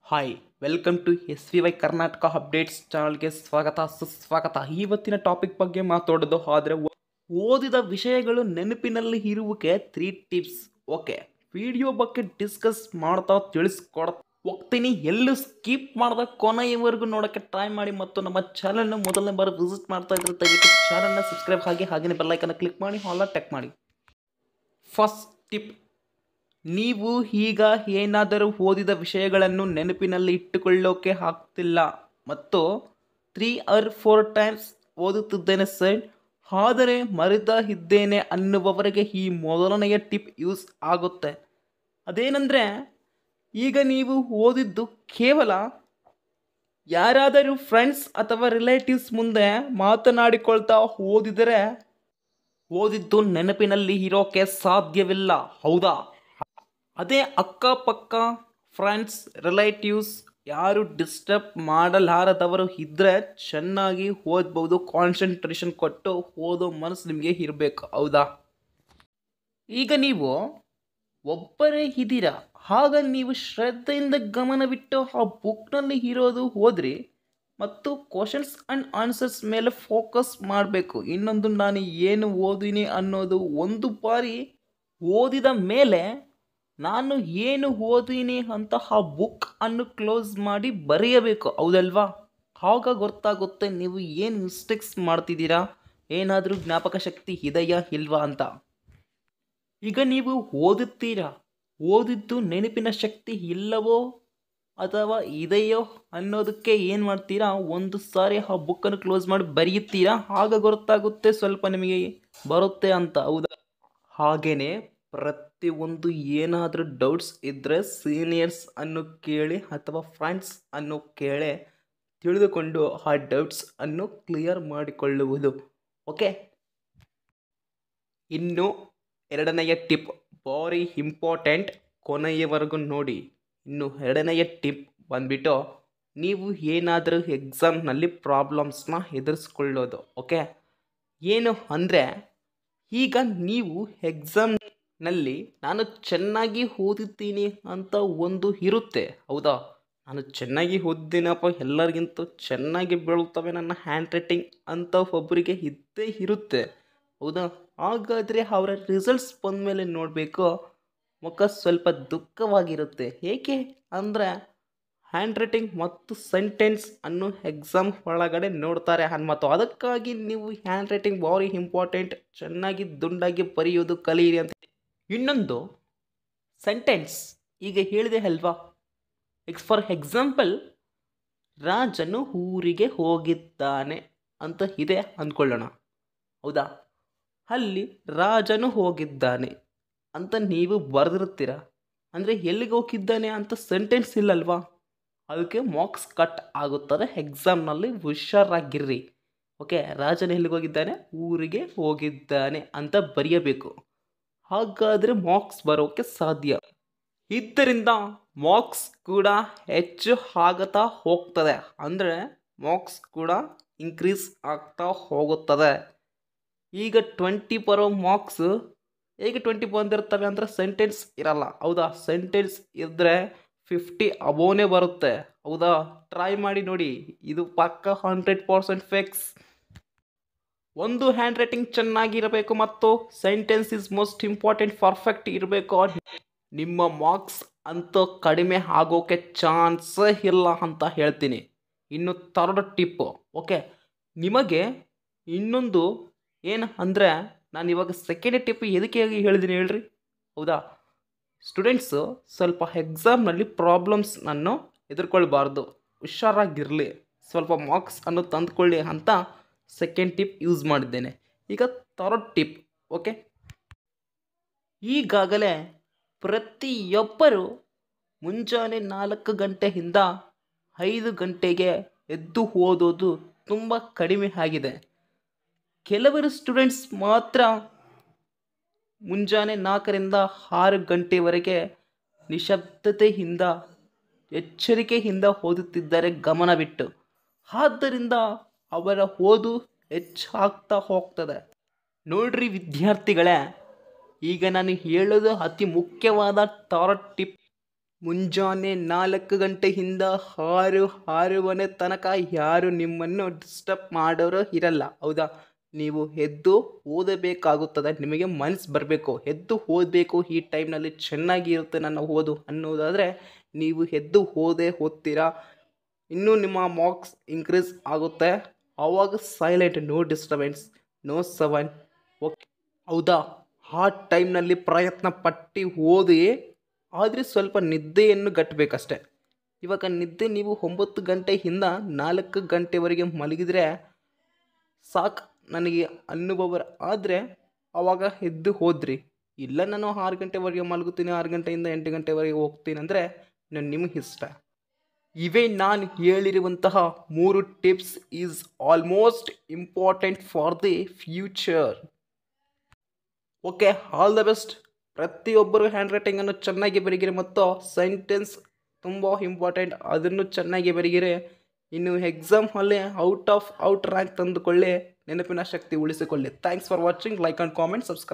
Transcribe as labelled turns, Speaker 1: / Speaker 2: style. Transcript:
Speaker 1: Hi welcome to SVY Karnataka updates ಚಾನಲ್ಗೆ ಸ್ವಾಗತ ಸುಸ್ವಾಗತ. ಇವತ್ತಿನ ಟಾಪಿಕ್ ಬಗ್ಗೆ ಮಾತಾಡೋದು ಆದರೆ ಓದಿದ ವಿಷಯಗಳು ನೆನಪಿನಲ್ಲಿ ಇರುವಿಕೆ 3 ಟಿಪ್ಸ್. ಓಕೆ, ವಿಡಿಯೋ ಬಗ್ಗೆ ಡಿಸ್ಕಸ್ ಮಾಡ್ತಾ ತಿಳಿಸ್ಕೊಡ ಹೋಗ್ತೀನಿ. ಎಲ್ಲೂ ಸ್ಕಿಪ್ ಮಾಡ್ದ ಕೊನೆಯವರೆಗೂ ನೋಡೋಕ್ಕೆ ಟ್ರೈ ಮಾಡಿ ಮತ್ತು ನಮ್ಮ ಚಾನಲ್ನ ಮೊದಲನೇ ಬಾರಿ ವಿಸಿಟ್ ಮಾಡ್ತಾ ಇದ್ರೆ ದಯವಿಟ್ಟು ಚಾನಲ್ನ ಸಬ್ಸ್ಕ್ರೈಬ್ ಹಾಗೆ ಬೆಲ್ಲೈಕನ್ನ ಕ್ಲಿಕ್ ಮಾಡಿ ಆಲ್ ಟೆಕ್ ಮಾಡಿ. ಫಸ್ಟ್ ಟಿಪ್, ನೀವು ಈಗ ಏನಾದರೂ ಓದಿದ ವಿಷಯಗಳನ್ನು ನೆನಪಿನಲ್ಲಿ ಇಟ್ಟುಕೊಳ್ಳೋಕೆ ಆಗ್ತಿಲ್ಲ ಮತ್ತು 3 or 4 ಟೈಮ್ಸ್ ಓದುತ್ತಿದ್ದೇನೆ ಸರ್, ಆದರೆ ಮರೆತ ಇದ್ದೇನೆ ಅನ್ನುವವರಿಗೆ ಈ ಮೊದಲನೆಯ ಟಿಪ್ ಯೂಸ್ ಆಗುತ್ತೆ. ಅದೇನೆಂದರೆ, ಈಗ ನೀವು ಓದಿದ್ದು ಕೇವಲ ಯಾರಾದರೂ ಫ್ರೆಂಡ್ಸ್ ಅಥವಾ ರಿಲೇಟಿವ್ಸ್ ಮುಂದೆ ಮಾತನಾಡಿಕೊಳ್ತಾ ಓದಿದರೆ ಓದಿದ್ದು ನೆನಪಿನಲ್ಲಿ ಇರೋಕೆ ಸಾಧ್ಯವಿಲ್ಲ, ಹೌದಾ? ಅದೇ ಅಕ್ಕಪಕ್ಕ ಫ್ರೆಂಡ್ಸ್ ರಿಲೇಟಿವ್ಸ್ ಯಾರು ಡಿಸ್ಟರ್ಬ್ ಮಾಡಲಾರದವರು ಇದ್ದರೆ ಚೆನ್ನಾಗಿ ಓದ್ಬೋದು. ಕಾನ್ಸಂಟ್ರೇಷನ್ ಕೊಟ್ಟು ಓದೋ ಮನಸ್ಸು ನಿಮಗೆ ಇರಬೇಕು, ಹೌದಾ? ಈಗ ನೀವು ಒಬ್ಬರೇ ಇದ್ದೀರಾ, ಆಗ ನೀವು ಶ್ರದ್ಧೆಯಿಂದ ಗಮನವಿಟ್ಟು ಆ ಬುಕ್ನಲ್ಲಿ ಇರೋದು ಓದ್ರಿ ಮತ್ತು ಕ್ವಶನ್ಸ್ ಆ್ಯಂಡ್ ಆನ್ಸರ್ಸ್ ಮೇಲೆ ಫೋಕಸ್ ಮಾಡಬೇಕು. ಇನ್ನೊಂದು, ನಾನು ಏನು ಓದಿನಿ ಅನ್ನೋದು ಒಂದು ಬಾರಿ ಓದಿದ ಮೇಲೆ ನಾನು ಏನು ಓದಿನಿ ಅಂತ ಆ ಬುಕ್ ಅನ್ನು ಕ್ಲೋಸ್ ಮಾಡಿ ಬರೆಯಬೇಕು, ಹೌದಲ್ವಾ? ಆಗ ಗೊತ್ತಾಗುತ್ತೆ ನೀವು ಏನು ಮಿಸ್ಟೇಕ್ಸ್ ಮಾಡ್ತಿದ್ದೀರಾ, ಏನಾದರೂ ಜ್ಞಾಪಕ ಶಕ್ತಿ ಇದೆಯಾ ಇಲ್ವಾ ಅಂತ. ಈಗ ನೀವು ಓದುತ್ತೀರಾ, ಓದಿದ್ದು ನೆನಪಿನ ಶಕ್ತಿ ಇಲ್ಲವೋ ಅಥವಾ ಇದೆಯೋ ಅನ್ನೋದಕ್ಕೆ ಏನು ಮಾಡ್ತೀರಾ, ಒಂದು ಸಾರಿ ಆ ಬುಕ್ಕನ್ನು ಕ್ಲೋಸ್ ಮಾಡಿ ಬರೆಯುತ್ತೀರಾ, ಆಗ ಗೊತ್ತಾಗುತ್ತೆ ಸ್ವಲ್ಪ ನಿಮಗೆ ಬರುತ್ತೆ ಅಂತ, ಹೌದಾ? ಹಾಗೆಯೇ ಪ್ರತಿಯೊಂದು ಏನಾದರೂ ಡೌಟ್ಸ್ ಇದ್ದರೆ ಸೀನಿಯರ್ಸ್ ಅನ್ನು ಕೇಳಿ ಅಥವಾ ಫ್ರೆಂಡ್ಸ್ ಅನ್ನು ಕೇಳಿ ತಿಳಿದುಕೊಂಡು ಆ ಡೌಟ್ಸ್ ಅನ್ನು ಕ್ಲಿಯರ್ ಮಾಡಿಕೊಳ್ಳುವುದು. ಓಕೆ, ಇನ್ನು ಎರಡನೆಯ ಟಿಪ್ ಭಾರಿ ಇಂಪಾರ್ಟೆಂಟ್, ಕೊನೆಯವರೆಗೂ ನೋಡಿ. ಇನ್ನು ಎರಡನೆಯ ಟಿಪ್ ಬಂದ್ಬಿಟ್ಟು, ನೀವು ಏನಾದರೂ ಎಕ್ಸಾಮ್ನಲ್ಲಿ ಪ್ರಾಬ್ಲಮ್ಸ್ನ ಎದುರಿಸ್ಕೊಳ್ಳೋದು. ಓಕೆ, ಏನು ಅಂದರೆ, ಈಗ ನೀವು ಎಕ್ಸಾಮ್ನಲ್ಲಿ ನಾನು ಚೆನ್ನಾಗಿ ಓದಿದ್ದೀನಿ ಅಂತ ಒಂದು ಇರುತ್ತೆ, ಹೌದಾ? ನಾನು ಚೆನ್ನಾಗಿ ಓದಿದ್ದೀನಪ್ಪ, ಎಲ್ಲರಿಗಿಂತ ಚೆನ್ನಾಗಿ ಬೀಳ್ತವೆ ನನ್ನ ಹ್ಯಾಂಡ್ ರೈಟಿಂಗ್ ಅಂತ ಒಬ್ಬರಿಗೆ ಇದ್ದೇ ಇರುತ್ತೆ, ಹೌದಾ? ಹಾಗಾದರೆ ಅವರ ರಿಸಲ್ಟ್ಸ್ ಬಂದ ಮೇಲೆ ನೋಡಬೇಕು, ಮುಖ ಸ್ವಲ್ಪ ದುಃಖವಾಗಿರುತ್ತೆ. ಏಕೆ ಅಂದರೆ ಹ್ಯಾಂಡ್ ರೈಟಿಂಗ್ ಮತ್ತು ಸೆಂಟೆನ್ಸ್ ಅನ್ನು ಎಕ್ಸಾಮ್ ಒಳಗಡೆ ನೋಡ್ತಾರೆ ಅನ್ಮತ್ತು. ಅದಕ್ಕಾಗಿ ನೀವು ಹ್ಯಾಂಡ್ ರೈಟಿಂಗ್ ಭಾರಿ ಇಂಪಾರ್ಟೆಂಟ್, ಚೆನ್ನಾಗಿ ದುಂಡಾಗಿ ಬರೆಯೋದು ಕಲಿಯಿರಿ ಅಂತ. ಇನ್ನೊಂದು ಸೆಂಟೆನ್ಸ್ ಈಗ ಹೇಳಿದೆ ಅಲ್ವಾ, ಫಾರ್ ಎಕ್ಸಾಂಪಲ್, ರಾಜನು ಊರಿಗೆ ಹೋಗಿದ್ದಾನೆ ಅಂತ ಇದೆ ಅಂದ್ಕೊಳ್ಳೋಣ, ಹೌದಾ? ಅಲ್ಲಿ ರಾಜನು ಹೋಗಿದ್ದಾನೆ ಅಂತ ನೀವು ಬರೆದಿರ್ತೀರ, ಅಂದರೆ ಎಲ್ಲಿಗೆ ಹೋಗಿದ್ದಾನೆ ಅಂತ ಸೆಂಟೆನ್ಸ್ ಇಲ್ಲಲ್ವಾ, ಅದಕ್ಕೆ ಮಾರ್ಕ್ಸ್ ಕಟ್ ಆಗುತ್ತದೆ ಎಕ್ಸಾಮ್ನಲ್ಲಿ. ಹುಷಾರಾಗಿರ್ರಿ. ಓಕೆ, ರಾಜನ ಎಲ್ಲಿಗೆ ಹೋಗಿದ್ದಾನೆ, ಊರಿಗೆ ಹೋಗಿದ್ದಾನೆ ಅಂತ ಬರೆಯಬೇಕು, ಹಾಗಾದರೆ ಮಾರ್ಕ್ಸ್ ಬರೋಕ್ಕೆ ಸಾಧ್ಯ. ಇದರಿಂದ ಮಾರ್ಕ್ಸ್ ಕೂಡ ಹೆಚ್ಚು ಆಗುತ್ತಾ ಹೋಗ್ತದೆ, ಅಂದರೆ ಮಾರ್ಕ್ಸ್ ಕೂಡ ಇನ್ಕ್ರೀಸ್ ಆಗ್ತಾ ಹೋಗುತ್ತದೆ. ಈಗ 20 ಬರೋ ಮಾರ್ಕ್ಸ್ ಹೇಗೆ 20 ಬಂದಿರ್ತವೆ ಅಂದರೆ ಸೆಂಟೆನ್ಸ್ ಇರಲ್ಲ, ಹೌದಾ? ಸೆಂಟೆನ್ಸ್ ಇದ್ದರೆ 50 ಅಬೋನೇ ಬರುತ್ತೆ, ಹೌದಾ? ಟ್ರೈ ಮಾಡಿ ನೋಡಿ, ಇದು ಪಕ್ಕ 100% ಫಿಕ್ಸ್. ಒಂದು ಹ್ಯಾಂಡ್ ರೈಟಿಂಗ್ ಚೆನ್ನಾಗಿರಬೇಕು ಮತ್ತು sentence is most important, perfect ಇರಬೇಕು. ನಿಮ್ಮ ಮಾರ್ಕ್ಸ್ ಅಂತೂ ಕಡಿಮೆ ಆಗೋಕ್ಕೆ ಚಾನ್ಸೇ ಇಲ್ಲ ಅಂತ ಹೇಳ್ತೀನಿ. ಇನ್ನು ಥರ್ಡ್ ಟಿಪ್ಪು, ಓಕೆ, ನಿಮಗೆ ಇನ್ನೊಂದು ಏನು ಅಂದರೆ, ನಾನು ಇವಾಗ ಸೆಕೆಂಡ್ ಟಿಪ್ ಎದಕ್ಕೆ ಹೇಳಿದ್ದೀನಿ ಹೇಳ್ರಿ, ಹೌದಾ? ಸ್ಟೂಡೆಂಟ್ಸು ಸ್ವಲ್ಪ ಎಕ್ಸಾಮ್ನಲ್ಲಿ ಪ್ರಾಬ್ಲಮ್ಸ್ನನ್ನು ಎದುರ್ಕೊಳ್ಬಾರ್ದು, ಹುಷಾರಾಗಿರಲಿ, ಸ್ವಲ್ಪ ಮಾರ್ಕ್ಸ್ ಅನ್ನು ತಂದುಕೊಳ್ಳಿ ಅಂತ ಸೆಕೆಂಡ್ ಟಿಪ್ ಯೂಸ್ ಮಾಡಿದ್ದೇನೆ. ಈಗ ಥರ್ಡ್ ಟಿಪ್, ಓಕೆ, ಈಗಾಗಲೇ ಪ್ರತಿಯೊಬ್ಬರು ಮುಂಜಾನೆ 4 ಗಂಟೆಯಿಂದ 5 ಗಂಟೆಗೆ ಎದ್ದು ಓದೋದು ತುಂಬ ಕಡಿಮೆ ಆಗಿದೆ. ಕೆಲವರು ಸ್ಟೂಡೆಂಟ್ಸ್ ಮಾತ್ರ ಮುಂಜಾನೆ 4ರಿಂದ 6 ಗಂಟೆವರೆಗೆ ನಿಶಬ್ದತೆಯಿಂದ ಎಚ್ಚರಿಕೆಯಿಂದ ಓದುತ್ತಿದ್ದಾರೆ ಗಮನವಿಟ್ಟು. ಆದ್ದರಿಂದ ಅವರ ಓದು ಹೆಚ್ಚಾಗ್ತಾ ಹೋಗ್ತದೆ. ನೋಡ್ರಿ ವಿದ್ಯಾರ್ಥಿಗಳೇ, ಈಗ ನಾನು ಹೇಳೋದು ಅತಿ ಮುಖ್ಯವಾದ ಥರ್ಡ್ ಟಿಪ್ ಮುಂಜಾನೆ 4 ಗಂಟೆಯಿಂದ 6 ತನಕ ಯಾರು ನಿಮ್ಮನ್ನು ಡಿಸ್ಟರ್ಬ್ ಮಾಡೋರು ಇರಲ್ಲ, ಹೌದಾ? ನೀವು ಎದ್ದು ಓದಬೇಕಾಗುತ್ತದೆ. ನಿಮಗೆ ಮನಸ್ಸು ಬರಬೇಕು, ಎದ್ದು ಓದಬೇಕು, ಈ ಟೈಮ್ನಲ್ಲಿ ಚೆನ್ನಾಗಿ ಇರುತ್ತೆ ನನ್ನ ಓದು ಅನ್ನೋದಾದರೆ ನೀವು ಎದ್ದು ಓದ್ತೀರಾ. ಇನ್ನೂ ನಿಮ್ಮ ಮಾರ್ಕ್ಸ್ ಇನ್ಕ್ರೀಸ್ ಆಗುತ್ತೆ. ಆವಾಗ ಸೈಲೆಂಟ್, ನೋ ಡಿಸ್ಟರ್ಬೆನ್ಸ್, ನೋ ಸವನ್. ಓಕೆ, ಹೌದಾ? ಆ ಟೈಮ್ನಲ್ಲಿ ಪ್ರಯತ್ನ ಪಟ್ಟು ಓದಿ, ಆದರೆ ಸ್ವಲ್ಪ ನಿದ್ದೆಯನ್ನು ಗಟ್ಟಬೇಕಷ್ಟೆ. ಇವಾಗ ನಿದ್ದೆ ನೀವು 9 ಗಂಟೆಯಿಂದ 4 ಗಂಟೆವರೆಗೆ ಮಲಗಿದರೆ ಸಾಕು ನನಗೆ ಅನುಭವ ಆದರೆ ಆವಾಗ ಎದ್ದು ಹೋದ್ರಿ. ಇಲ್ಲ ನಾನು 6 ಗಂಟೆವರೆಗೆ ಮಲಗುತ್ತೀನಿ, 6 ಗಂಟೆಯಿಂದ 8 ಗಂಟೆವರೆಗೆ ಹೋಗ್ತೀನಿ ಅಂದರೆ ನಿಮಗೆ ಇಷ್ಟ. ಇವೇ ನಾನು ಹೇಳಿರುವಂತಹ 3 tips is almost important for the future. Okay, all the best. ಪ್ರತಿಯೊಬ್ಬರು ಹ್ಯಾಂಡ್ ರೈಟಿಂಗನ್ನು ಚೆನ್ನಾಗಿ ಬರೀಗಿರಿ ಮತ್ತು ಸೆಂಟೆನ್ಸ್ ತುಂಬ ಇಂಪಾರ್ಟೆಂಟ್, ಅದನ್ನು ಚೆನ್ನಾಗಿ ಬರೀಗಿರಿ. ಇನ್ನು ಎಕ್ಸಾಮಲ್ಲಿ ಔಟ್ ರ್ಯಾಂಕ್ ತಂದುಕೊಳ್ಳಿ, ನೆನಪಿನ ಶಕ್ತಿ ಉಳಿಸಿಕೊಳ್ಳಿ. Thanks for watching. Like and comment, subscribe.